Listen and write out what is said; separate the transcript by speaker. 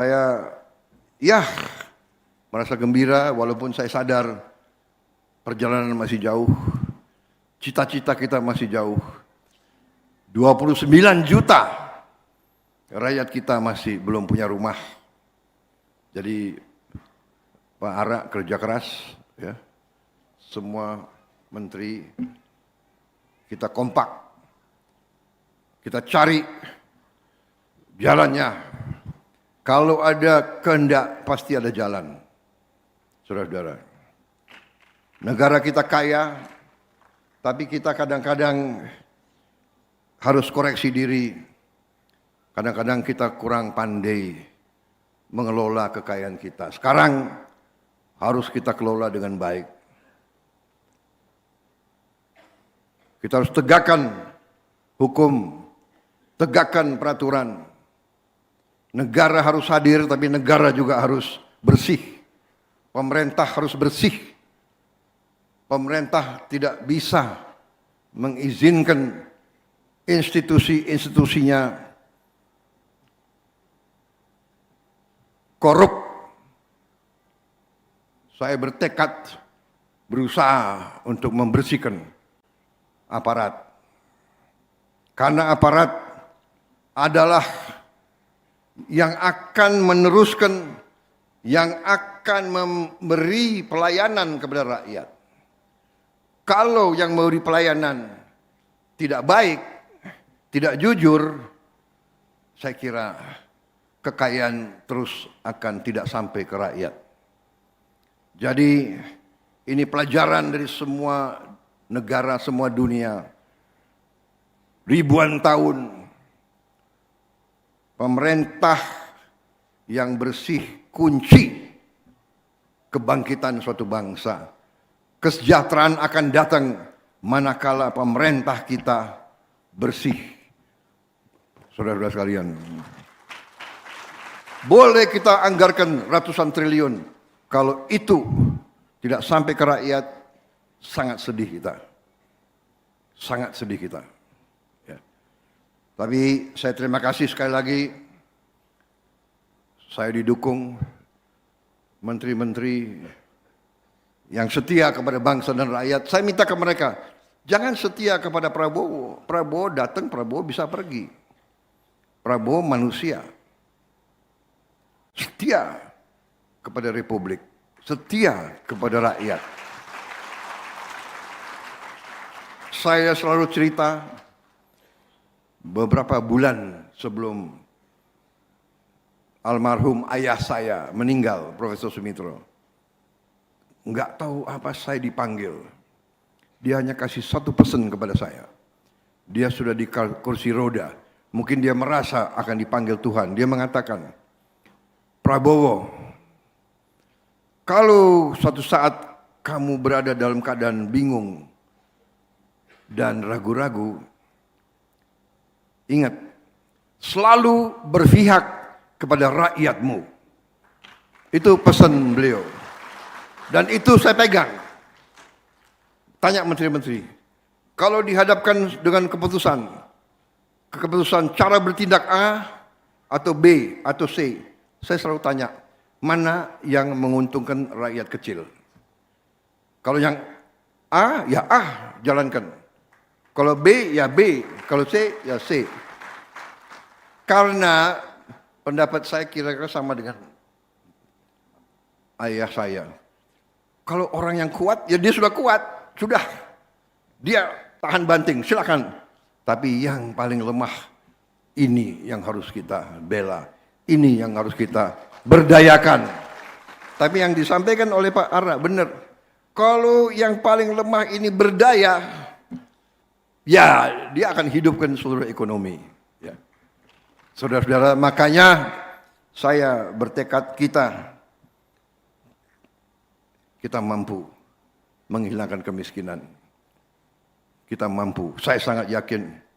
Speaker 1: Saya ya merasa gembira walaupun saya sadar perjalanan masih jauh, cita-cita kita masih jauh. 29 juta rakyat kita masih belum punya rumah. Jadi Pak Ara kerja keras, ya. Semua menteri kita kompak, kita cari jalannya. Kalau ada kehendak pasti ada jalan, saudara-saudara. Negara kita kaya, tapi kita kadang-kadang harus koreksi diri. Kadang-kadang kita kurang pandai mengelola kekayaan kita. Sekarang harus kita kelola dengan baik. Kita harus tegakkan hukum, tegakkan peraturan. Negara harus hadir, tapi negara juga harus bersih. Pemerintah harus bersih. Pemerintah tidak bisa mengizinkan institusi-institusinya korup. Saya bertekad berusaha untuk membersihkan aparat. Karena aparat adalah yang akan meneruskan, yang akan memberi pelayanan kepada rakyat. Kalau yang memberi pelayanan tidak baik, tidak jujur, saya kira kekayaan terus akan tidak sampai ke rakyat. Jadi ini pelajaran dari semua negara, semua dunia. Ribuan tahun pemerintah yang bersih kunci kebangkitan suatu bangsa. Kesejahteraan akan datang manakala pemerintah kita bersih. Saudara-saudara sekalian, boleh kita anggarkan ratusan triliun, kalau itu tidak sampai ke rakyat, sangat sedih kita. Sangat sedih kita. Ya. Tapi saya terima kasih sekali lagi, saya didukung menteri-menteri yang setia kepada bangsa dan rakyat. Saya minta ke mereka, jangan setia kepada Prabowo. Prabowo datang, Prabowo bisa pergi. Prabowo manusia. Setia kepada Republik, setia kepada rakyat. Saya selalu cerita, beberapa bulan sebelum almarhum ayah saya meninggal, Profesor Sumitro, enggak tahu apa saya dipanggil. Dia hanya kasih satu pesan kepada saya. Dia sudah di kursi roda. Mungkin dia merasa akan dipanggil Tuhan. Dia mengatakan, Prabowo, kalau suatu saat kamu berada dalam keadaan bingung dan ragu-ragu, ingat, selalu berpihak kepada rakyatmu. Itu pesan beliau. Dan itu saya pegang. Tanya menteri-menteri, kalau dihadapkan dengan keputusan cara bertindak A atau B atau C, saya selalu tanya, mana yang menguntungkan rakyat kecil? Kalau yang A, ya A, jalankan. Kalau B, ya B. Kalau C, ya C. Karena pendapat saya kira-kira sama dengan ayah saya. Kalau orang yang kuat, ya dia sudah kuat. Sudah. Dia tahan banting, silakan. Tapi yang paling lemah, ini yang harus kita bela. Ini yang harus kita berdayakan. Tapi yang disampaikan oleh Pak Ara, benar. Kalau yang paling lemah ini berdaya, ya dia akan hidupkan seluruh ekonomi. Ya. Saudara-saudara, makanya saya bertekad kita mampu menghilangkan kemiskinan. Kita mampu, saya sangat yakin